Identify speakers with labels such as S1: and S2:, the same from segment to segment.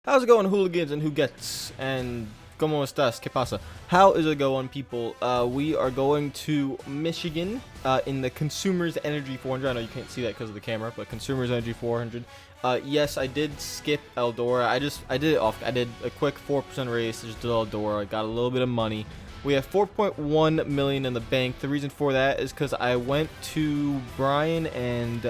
S1: How's it going, hooligans and who gets and como estas? ¿Qué pasa? How is it going, people? We are going to Michigan in the Consumers Energy 400. I know you can't see that because of the camera, but Consumers Energy 400. Yes, I did skip Eldora. I did it off. I did a quick 4% race. Just did Eldora. Got a little bit of money. We have 4.1 million in the bank. The reason for that is because I went to Brian and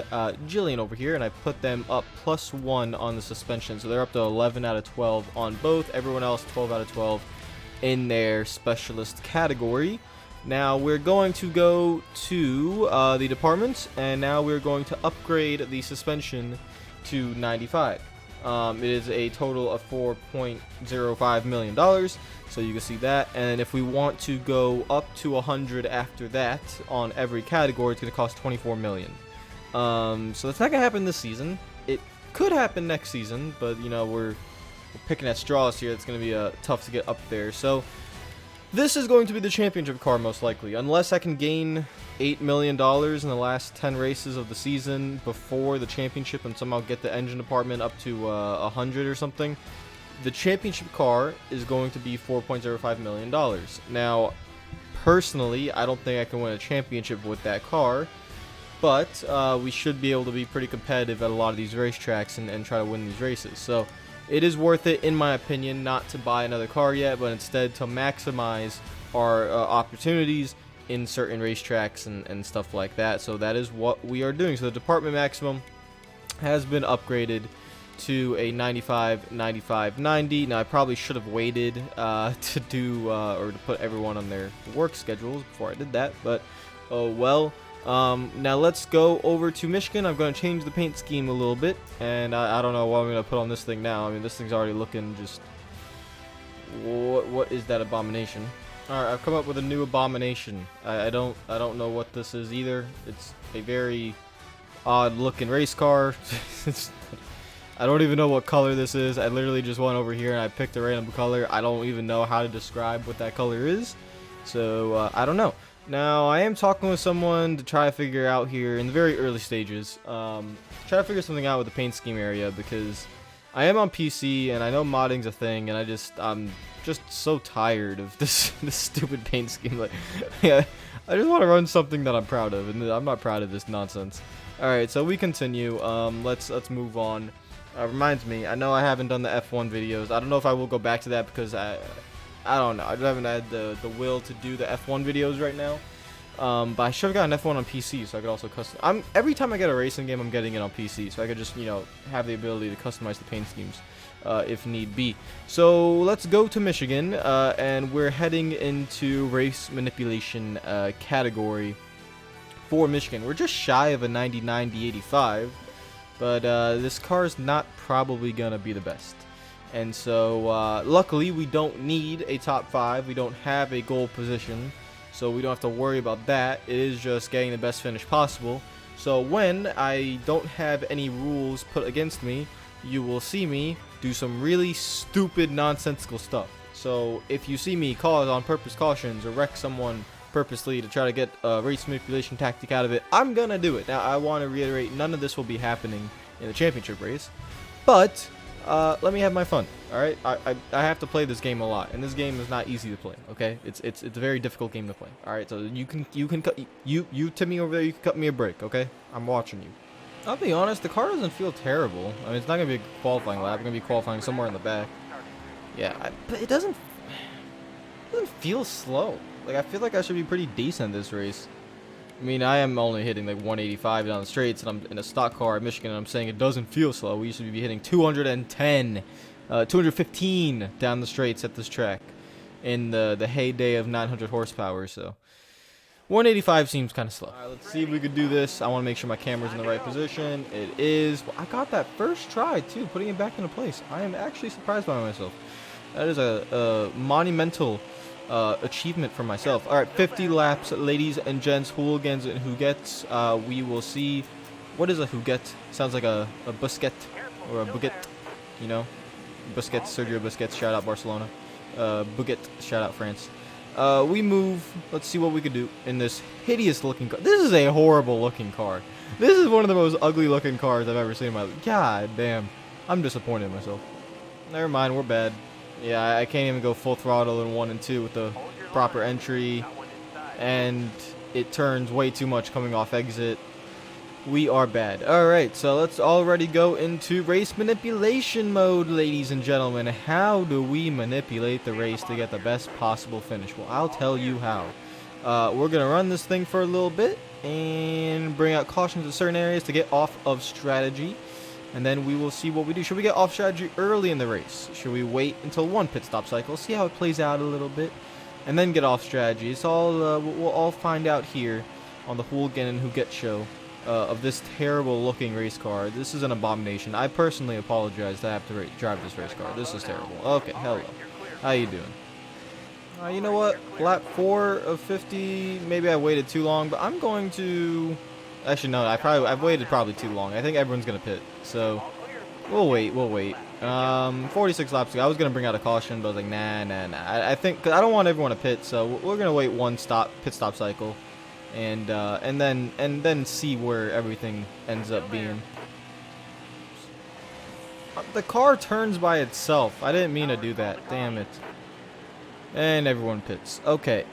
S1: Jillian over here, and I put them up +1 on the suspension. So they're up to 11 out of 12 on both. Everyone else 12 out of 12 in their specialist category. Now we're going to go to the department, and now we're going to upgrade the suspension to 95. It is a total of $4.05 million, so you can see that. And if we want to go up to 100 after that on every category, it's going to cost $24 million. So that's not going to happen this season. It could happen next season, but you know, we're picking at straws here. It's going to be tough to get up there. So this is going to be the championship car most likely, unless I can gain $8 million in the last 10 races of the season before the championship and somehow get the engine department up to 100 or something. The championship car is going to be $4.05 million. Now, personally, I don't think I can win a championship with that car, but we should be able to be pretty competitive at a lot of these racetracks and try to win these races. So it is worth it, in my opinion, not to buy another car yet, but instead to maximize our opportunities in certain racetracks and stuff like that. So that is what we are doing. So the department maximum has been upgraded to a 95, 95, 90. Now I probably should have waited to do or to put everyone on their work schedules before I did that, but oh well. Now let's go over to Michigan. I'm going to change the paint scheme a little bit, and I don't know what I'm going to put on this thing now. I mean, this thing's already looking just... What is that abomination? Alright, I've come up with a new abomination. I don't know what this is either. It's a very odd looking race car. I don't even know what color this is. I literally just went over here and I picked a random color. I don't even know how to describe what that color is. So, I don't know. Now, I am talking with someone to try to figure out here in the very early stages. Try to figure something out with the paint scheme area, because I am on PC and I know modding's a thing, and I'm just so tired of this stupid paint scheme. Like, yeah, I just want to run something that I'm proud of, and I'm not proud of this nonsense. All right, so we continue. Let's move on. Reminds me, I know I haven't done the F1 videos. I don't know if I will go back to that because I don't know. I just haven't had the will to do the F1 videos right now. But I should have gotten F1 on PC, so I could also custom. Every time I get a racing game, I'm getting it on PC, so I could just, you know, have the ability to customize the paint schemes if need be. So let's go to Michigan, and we're heading into race manipulation category for Michigan. We're just shy of a 90-90-85, but this car is not probably gonna be the best. And so, luckily, we don't need a top 5. We don't have a goal position, so we don't have to worry about that. It is just getting the best finish possible. So when I don't have any rules put against me, you will see me do some really stupid, nonsensical stuff. So if you see me cause on purpose cautions or wreck someone purposely to try to get a race manipulation tactic out of it, I'm gonna do it. Now, I want to reiterate, none of this will be happening in the championship race, but let me have my fun. All right, I have to play this game a lot, and this game is not easy to play. Okay, it's a very difficult game to play. All right, so you can cut you Timmy over there. You can cut me a break. Okay, I'm watching you. I'll be honest, the car doesn't feel terrible. I mean, it's not gonna be a qualifying lap. It's gonna be qualifying somewhere in the back. Yeah, but it doesn't feel slow. Like, I feel like I should be pretty decent this race. I mean, I am only hitting like 185 down the straights, and I'm in a stock car at Michigan, and I'm saying it doesn't feel slow. We used to be hitting 210, 215 down the straights at this track in the heyday of 900 horsepower, so 185 seems kind of slow. All right, let's see if we could do this. I want to make sure my camera's in the right position. It is. Well, I got that first try, too, putting it back into place. I am actually surprised by myself. That is a monumental achievement for myself. All right, 50 laps, ladies and gents, hooligans and huguettes. We will see. What is a huguette? Sounds like a Busquets or a Baguette, you know? Busquets, Sergio Busquets, shout out Barcelona. Baguette, shout out France. We move. Let's see what we could do in this hideous looking car. This is a horrible looking car. This is one of the most ugly looking cars I've ever seen in my life. God damn. I'm disappointed in myself. Never mind, we're bad. Yeah, I can't even go full throttle in 1 and 2 with the proper entry. And it turns way too much coming off exit. We are bad. Alright, so let's already go into race manipulation mode, ladies and gentlemen. How do we manipulate the race to get the best possible finish? Well, I'll tell you how. We're going to run this thing for a little bit and bring out cautions in certain areas to get off of strategy. And then we will see what we do. Should we get off strategy early in the race? Should we wait until 1 pit stop cycle, see how it plays out a little bit, and then get off strategy? It's all we'll all find out here on the Hooligan and Who Get show of this terrible looking race car. This is an abomination. I personally apologize to have to drive this race car. This is terrible. Okay, hello. How you doing? You know what? Lap 4 of 50. Maybe I waited too long, but I'm going to. Actually, no. I've waited probably too long. I think everyone's gonna pit, so we'll wait. 46 laps ago, I was gonna bring out a caution, but I was like, nah. I think, cause I don't want everyone to pit, so we're gonna wait 1 pit stop cycle, and then see where everything ends up being. The car turns by itself. I didn't mean to do that. Damn it. And everyone pits. Okay.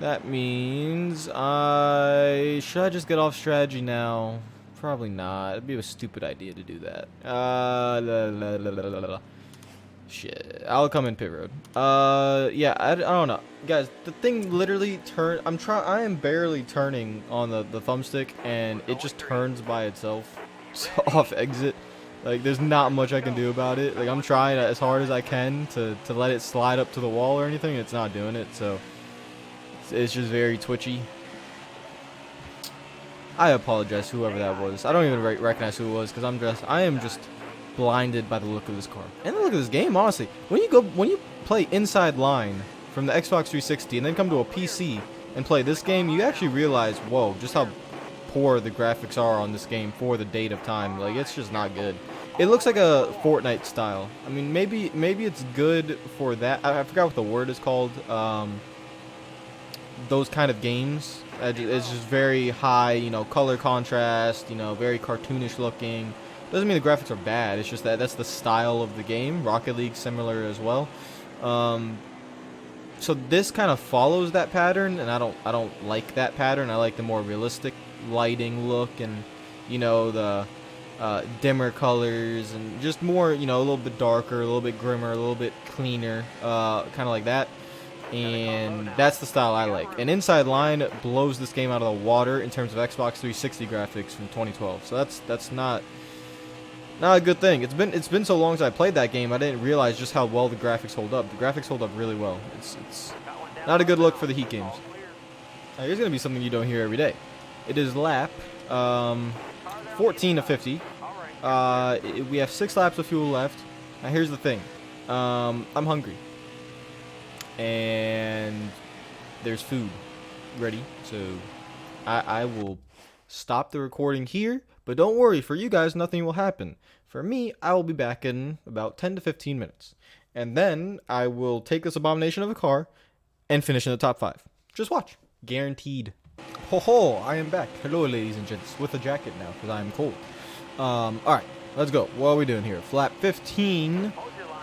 S1: That means should I just get off strategy now? Probably not. It'd be a stupid idea to do that. Shit. I'll come in pit road. Yeah, I don't know. Guys, the thing literally I am barely turning on the thumbstick, and it just turns by itself. So off exit. Like, there's not much I can do about it. Like, I'm trying as hard as I can to let it slide up to the wall or anything. It's not doing it, so it's just very twitchy. I apologize to whoever that was. I don't even recognize who it was, because I am just blinded by the look of this car and the look of this game. Honestly, when you play Inside Line from the Xbox 360 and then come to a PC and play this game, you actually realize, whoa, just how poor the graphics are on this game for the date of time. Like, it's just not good. It looks like a Fortnite style. I mean, maybe it's good for that. I forgot what the word is called. Those kind of games. It's just very high, you know, color contrast, you know, very cartoonish looking. Doesn't mean the graphics are bad. It's just that's the style of the game. Rocket League similar as well. So this kind of follows that pattern, and I don't like that pattern. I like the more realistic lighting look, and you know, the dimmer colors, and just more, you know, a little bit darker, a little bit grimmer, a little bit cleaner, kind of like that. And that's the style I like. And Inside Line blows this game out of the water in terms of Xbox 360 graphics from 2012. So that's not a good thing. It's been so long since I played that game, I didn't realize just how well the graphics hold up. The graphics hold up really well. It's not a good look for the Heat games. Here's gonna be something you don't hear every day. It is lap 14 of 50. We have 6 laps of fuel left. Now here's the thing. I'm hungry. And there's food ready, so I will stop the recording here, but don't worry, for you guys nothing will happen. For me, I will be back in about 10 to 15 minutes, and then I will take this abomination of a car and finish in the top 5. Just watch, guaranteed. Ho ho, I am back. Hello, ladies and gents, with a jacket now because I am cold. Alright, let's go. What are we doing here? Flap 15.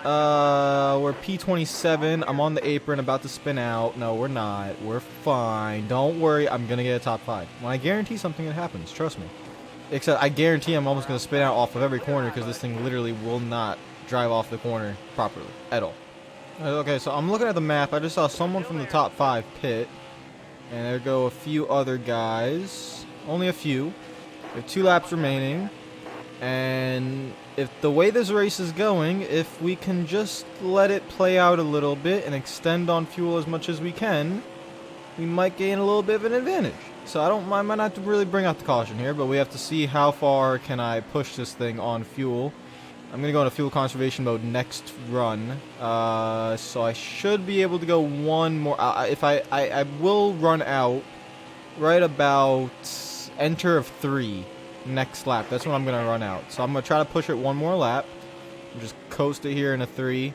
S1: We're P27. I'm on the apron, about to spin out. No, we're not. We're fine. Don't worry. I'm going to get a top 5. When I guarantee something, it happens. Trust me. Except I guarantee I'm almost going to spin out off of every corner because this thing literally will not drive off the corner properly at all. Okay, so I'm looking at the map. I just saw someone from the top 5 pit. And there go a few other guys. Only a few. We have 2 laps remaining. And if the way this race is going, if we can just let it play out a little bit and extend on fuel as much as we can, we might gain a little bit of an advantage. So I might not have to really bring out the caution here, but we have to see how far can I push this thing on fuel. I'm going to go into fuel conservation mode next run. So I should be able to go one more. If I will run out right about enter of 3. Next lap. That's when I'm going to run out. So I'm going to try to push it one more lap. Just coast it here in a 3.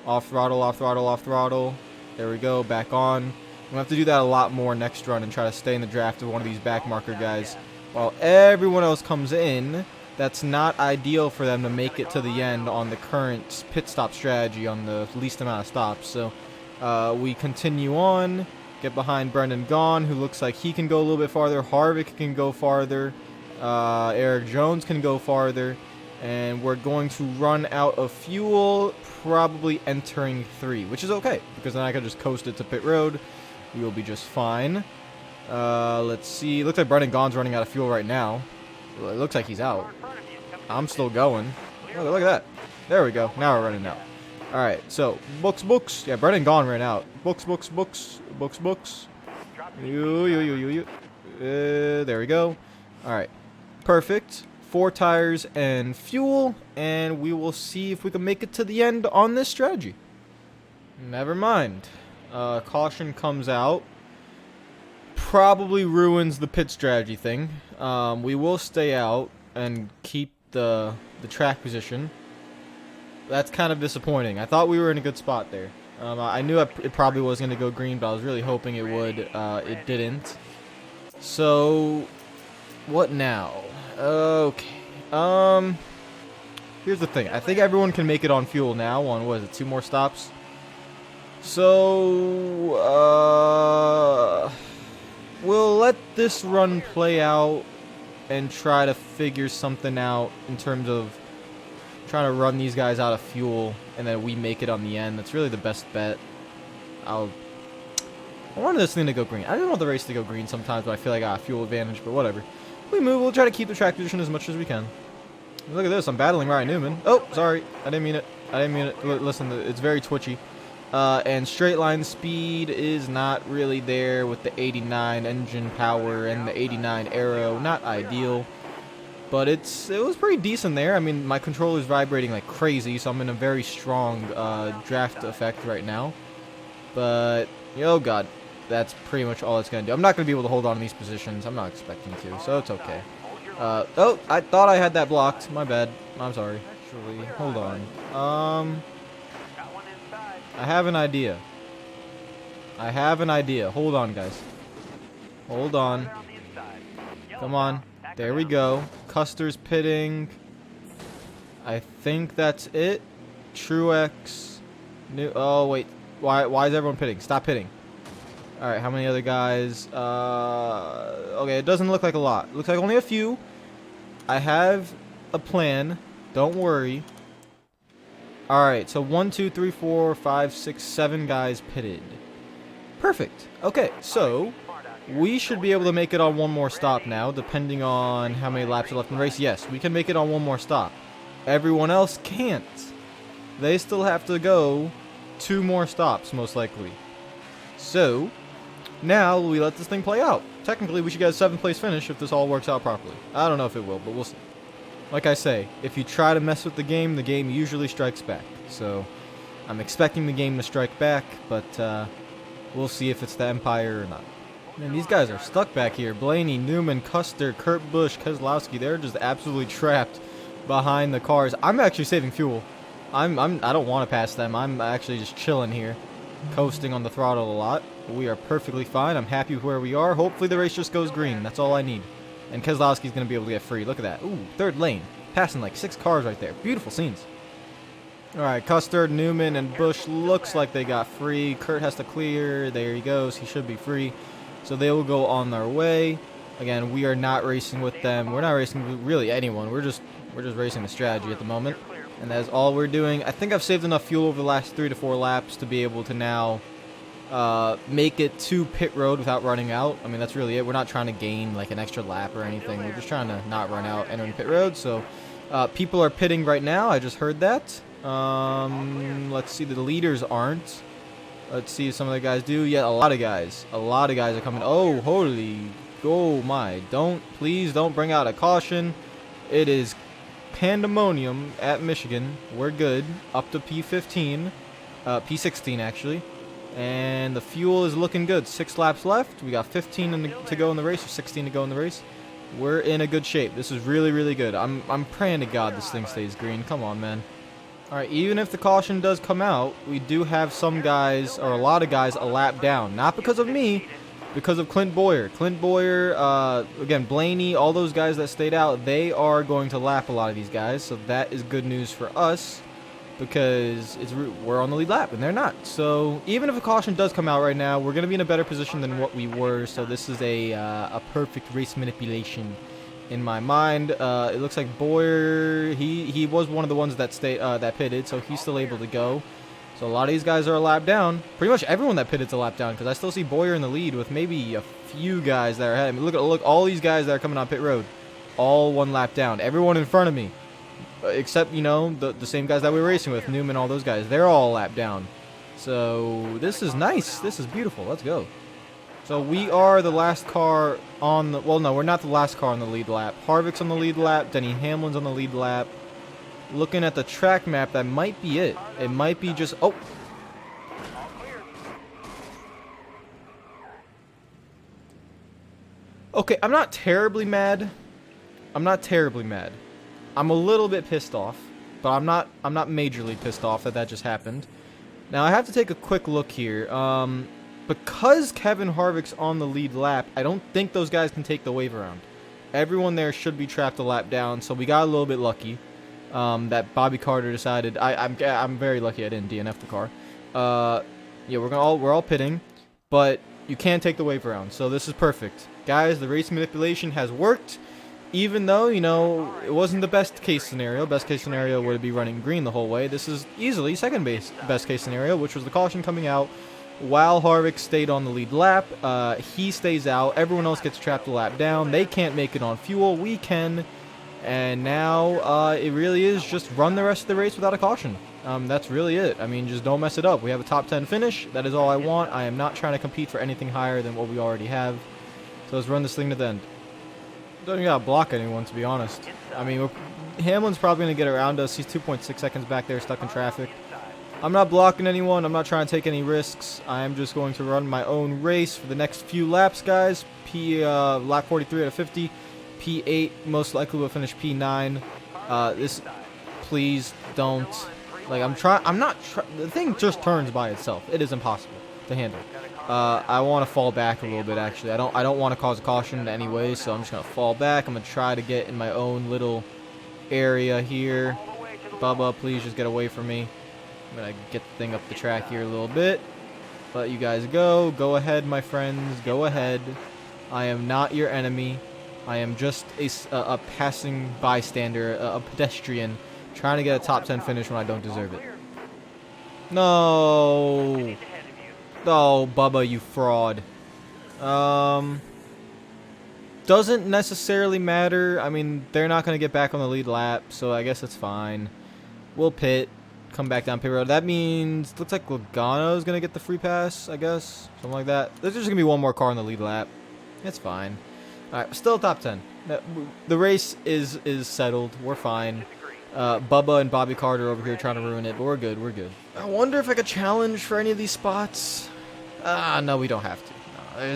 S1: Off throttle, off throttle, off throttle. There we go. Back on. I'm going to have to do that a lot more next run and try to stay in the draft of one of these back marker guys while everyone else comes in that's not ideal for them to make it to the end on the current pit stop strategy on the least amount of stops. So we continue on, get behind Brendan Gaughan, who looks like he can go a little bit farther. Harvick can go farther. Eric Jones can go farther. And we're going to run out of fuel, probably entering 3, which is okay, because then I can just coast it to pit road. We will be just fine. Let's see. Looks like Brendan Gaughan's running out of fuel right now. Well, it looks like he's out. I'm still going. Oh, look at that. There we go. Now we're running out. Alright, so, books. Yeah, Brendan Gaughan ran out. Books. There we go. Alright. Perfect. 4 tires and fuel, and we will see if we can make it to the end on this strategy. Never mind. Caution comes out. Probably ruins the pit strategy thing. We will stay out and keep the track position. That's kind of disappointing. I thought we were in a good spot there. I knew it probably was going to go green, but I was really hoping it would. It didn't. So, what now? Okay. Here's the thing. I think everyone can make it on fuel now on, what is it, 2 more stops? So, we'll let this run play out and try to figure something out in terms of trying to run these guys out of fuel, and then we make it on the end. That's really the best bet. I wanted this thing to go green. I didn't want the race to go green sometimes, but I feel like I got a fuel advantage, but whatever. We move. We'll try to keep the track position as much as we can. Look at this. I'm battling Ryan Newman. Oh, sorry. I didn't mean it. Listen, it's very twitchy. And straight line speed is not really there with the 89 engine power and the 89 aero. Not ideal. But it was pretty decent there. I mean, my controller's vibrating like crazy, so I'm in a very strong draft effect right now. But, oh god. That's pretty much all it's going to do. I'm not going to be able to hold on to these positions. I'm not expecting to, so it's okay. Oh, I thought I had that blocked. My bad. I'm sorry. Actually, hold on. I have an idea. Hold on, guys. Hold on. Come on. There we go. Custer's pitting. I think that's it. Truex. Oh, wait. Why is everyone pitting? Stop pitting. Alright, how many other guys? Okay, it doesn't look like a lot. Looks like only a few. I have a plan. Don't worry. Alright, so 1, 2, 3, 4, 5, 6, 7 guys pitted. Perfect. Okay, so we should be able to make it on 1 more stop now, depending on how many laps are left in the race. Yes, we can make it on 1 more stop. Everyone else can't. They still have to go 2 more stops, most likely. So, now we let this thing play out. Technically, we should get a 7th place finish if this all works out properly. I don't know if it will, but we'll see. Like I say, if you try to mess with the game usually strikes back. So, I'm expecting the game to strike back, but we'll see if it's the Empire or not. Man, these guys are stuck back here. Blaney, Newman, Custer, Kurt Busch, Keselowski, they're just absolutely trapped behind the cars. I'm actually saving fuel. I don't want to pass them. I'm actually just chilling here. Coasting on the throttle a lot. We are perfectly fine. I'm happy with where we are. Hopefully the race just goes green. That's all I need. And Keselowski's going to be able to get free. Look at that. Ooh, 3rd lane. Passing like 6 cars right there. Beautiful scenes. Alright, Custer, Newman, and Busch looks like they got free. Kurt has to clear. There he goes. He should be free. So they will go on their way. Again, we are not racing with them. We're not racing with really anyone. We're just racing the strategy at the moment. And that's all we're doing. I think I've saved enough fuel over the last 3 to 4 laps to be able to now make it to pit road without running out. I mean, that's really it. We're not trying to gain like an extra lap or anything. We're just trying to not run out entering pit road. So people are pitting right now. I just heard that. Let's see. The leaders aren't. Let's see if some of the guys do. Yeah, a lot of guys. A lot of guys are coming. Oh, holy. Oh, my. Please don't bring out a caution. It is pandemonium at Michigan. We're good. Up to P15. P16, actually. And the fuel is looking good. 6 laps left. We got 15 to go in the race, or 16 to go in the race. We're in a good shape. This is really, really good. I'm praying to God this thing stays green. Come on, man. Alright, even if the caution does come out, we do have some guys, or a lot of guys, a lap down. Not because of me, because of Clint Boyer. Clint Boyer, again, Blaney, all those guys that stayed out, they are going to lap a lot of these guys. So that is good news for us because we're on the lead lap and they're not. So even if a caution does come out right now, we're going to be in a better position than what we were. So this is a perfect race manipulation in my mind. It looks like Boyer, he was one of the ones that that pitted, so he's still able to go. So a lot of these guys are a lap down. Pretty much everyone that pitted's a lap down because I still see Boyer in the lead with maybe a few guys that are ahead. I mean, look, all these guys that are coming on pit road, all one lap down. Everyone in front of me, except, you know, the same guys that we were racing with, Newman, all those guys, they're all a lap down. So this is nice. This is beautiful. Let's go. So we are the last car on the, well, no, we're not the last car on the lead lap. Harvick's on the lead lap. Denny Hamlin's on the lead lap. Looking at the track map, that might be it. It might be just, oh. Okay, I'm not terribly mad. I'm not terribly mad. I'm a little bit pissed off, but I'm not majorly pissed off that just happened. Now I have to take a quick look here. Because Kevin Harvick's on the lead lap, I don't think those guys can take the wave around. Everyone there should be trapped a lap down, so we got a little bit lucky. That Bobby Carter decided. I'm very lucky I didn't DNF the car. Yeah, we're all pitting, but you can't take the wave around, so this is perfect, guys. The race manipulation has worked, even though, you know, it wasn't the best case scenario. Best case scenario would be running green the whole way. This is easily second best case scenario, which was the caution coming out while Harvick stayed on the lead lap. He stays out. Everyone else gets trapped a lap down. They can't make it on fuel. We can. And now it really is just run the rest of the race without a caution. That's really it. I mean, just don't mess it up. We have a top 10 finish. That is all I want. I am not trying to compete for anything higher than what we already have. So let's run this thing to the end. Don't even gotta block anyone, to be honest. I mean, Hamlin's probably going to get around us. He's 2.6 seconds back there stuck in traffic. I'm not blocking anyone. I'm not trying to take any risks. I am just going to run my own race for the next few laps, guys. Lap 43 out of 50. P8 most likely will finish P9. This, please don't. Like, the thing just turns by itself. It is impossible to handle. I want to fall back a little bit, actually. I don't want to cause a caution anyway, so I'm just gonna fall back. I'm gonna try to get in my own little area here. Bubba, please just get away from me. I'm gonna get the thing up the track here a little bit. Let you guys go. Go ahead, my friends. Go ahead. I am not your enemy. I am just a passing bystander, a pedestrian, trying to get a top 10 finish when I don't deserve it. No. Oh, Bubba, you fraud. Doesn't necessarily matter. I mean, they're not going to get back on the lead lap, so I guess it's fine. We'll pit, come back down pit road. That means, looks like Logano's going to get the free pass, I guess. Something like that. There's just going to be one more car on the lead lap. It's fine. Alright, still top 10. The race is settled. We're fine. Bubba and Bobby Carter over here trying to ruin it, but we're good. We're good. I wonder if I could challenge for any of these spots. No, we don't have to.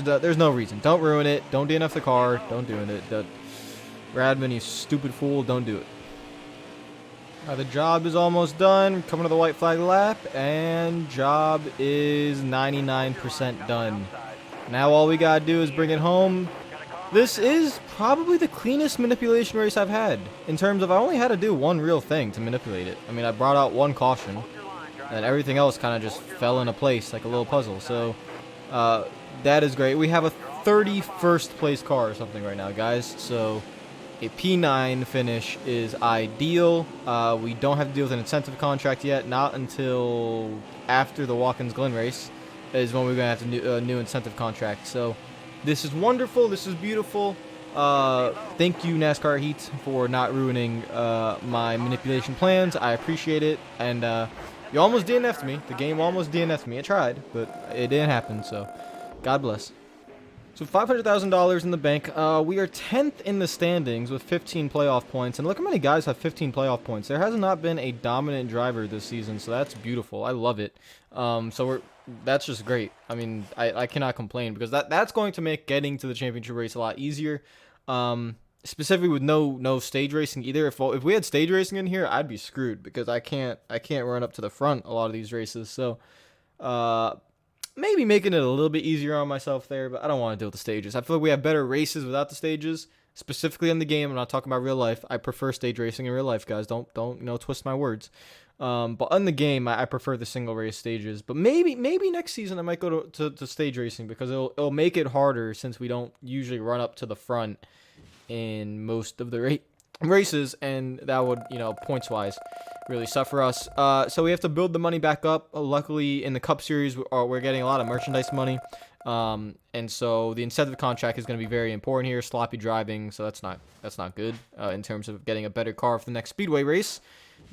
S1: No, there's no reason. Don't ruin it. Don't DNF the car. Don't do it. Radman, you stupid fool. Don't do it. The job is almost done. Coming to the white flag lap, and job is 99% done. Now all we gotta do is bring it home. This is probably the cleanest manipulation race I've had, in terms of I only had to do one real thing to manipulate it. I mean, I brought out one caution, and everything else kind of just fell into place like a little puzzle. So that is great. We have a 31st place car or something right now, guys. So a P9 finish is ideal. We don't have to deal with an incentive contract yet, not until after the Watkins Glen race is when we're going to have a new incentive contract. So this is wonderful. This is beautiful. Thank you, NASCAR Heat, for not ruining my manipulation plans. I appreciate it. And you almost DNF'd me. The game almost DNF'd me. It tried, but it didn't happen. So God bless. So $500,000 in the bank. We are 10th in the standings with 15 playoff points. And look how many guys have 15 playoff points. There has not been a dominant driver this season, so that's beautiful. I love it. That's just great. I mean, I cannot complain, because that's going to make getting to the championship race a lot easier. Specifically with no stage racing either. If we had stage racing in here, I'd be screwed, because I can't run up to the front a lot of these races. So maybe making it a little bit easier on myself there, but I don't want to deal with the stages. I feel like we have better races without the stages. Specifically in the game, I'm not talking about real life. I prefer stage racing in real life, guys. Don't twist my words. But in the game, I prefer the single race stages. But maybe next season I might go to stage racing because it'll make it harder since we don't usually run up to the front in most of the races, and that would, points wise, really suffer us. So we have to build the money back up. Luckily, in the Cup Series, we're getting a lot of merchandise money. And so the incentive contract is going to be very important here. Sloppy driving, so that's not good in terms of getting a better car for the next speedway race,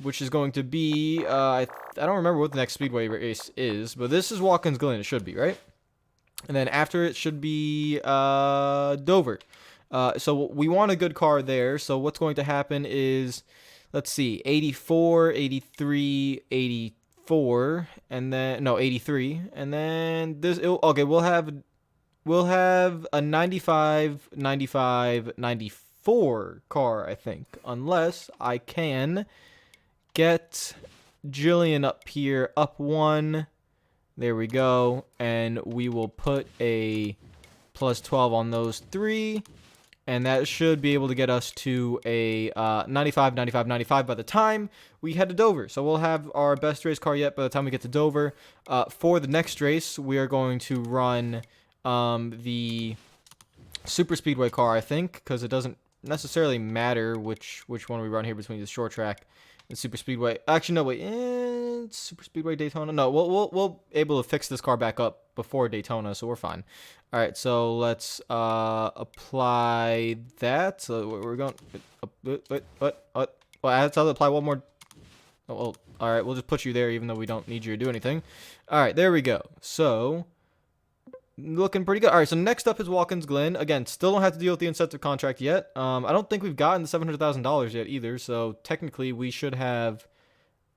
S1: which is going to be I don't remember what the next speedway race is, but this is Watkins Glen. It should be right, and then after it should be Dover. So we want a good car there. So what's going to happen is, let's see, 84, 83, 84, and then, no, 83, and then this, okay, we'll have a 95, 95, 94 car, I think, unless I can get Jillian up here, up one. There we go, and we will put a plus 12 on those three. And that should be able to get us to a 95, 95, 95 by the time we head to Dover. So we'll have our best race car yet by the time we get to Dover. For the next race, we are going to run the Super Speedway car, I think, because it doesn't necessarily matter which one we run here between the short track and Super Speedway. Actually, no, wait, Super Speedway Daytona. No, we'll able to fix this car back up before Daytona, so we're fine. All right, so let's apply that. So we're going. What? Well, I have to apply one more. Oh, well, all right, we'll just put you there, even though we don't need you to do anything. All right, there we go. So looking pretty good. All right, so next up is Watkins Glen. Again, still don't have to deal with the incentive contract yet. I don't think we've gotten the $700,000 yet either. So technically, we should have.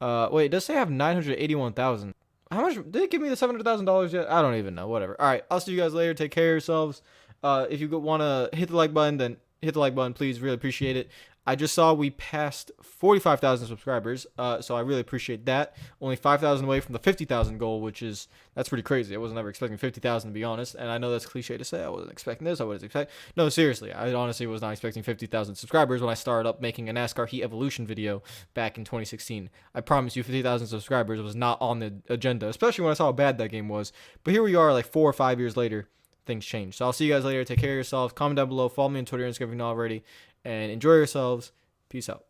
S1: Wait, it does say I have 981,000. How much did it give me the $700,000 yet? I don't even know. Whatever. All right, I'll see you guys later. Take care of yourselves. If you want to hit the like button, then hit the like button, please. Really appreciate it. I just saw we passed 45,000 subscribers, so I really appreciate that. Only 5,000 away from the 50,000 goal, that's pretty crazy. I wasn't ever expecting 50,000 to be honest, and I know that's cliche to say. I wasn't expecting this. I wasn't expecting. No, seriously, I honestly was not expecting 50,000 subscribers when I started up making a NASCAR Heat Evolution video back in 2016. I promise you, 50,000 subscribers was not on the agenda, especially when I saw how bad that game was. But here we are, like 4 or 5 years later. Things change. So I'll see you guys later. Take care of yourselves. Comment down below. Follow me on Twitter and Instagram if you're not already. And enjoy yourselves. Peace out.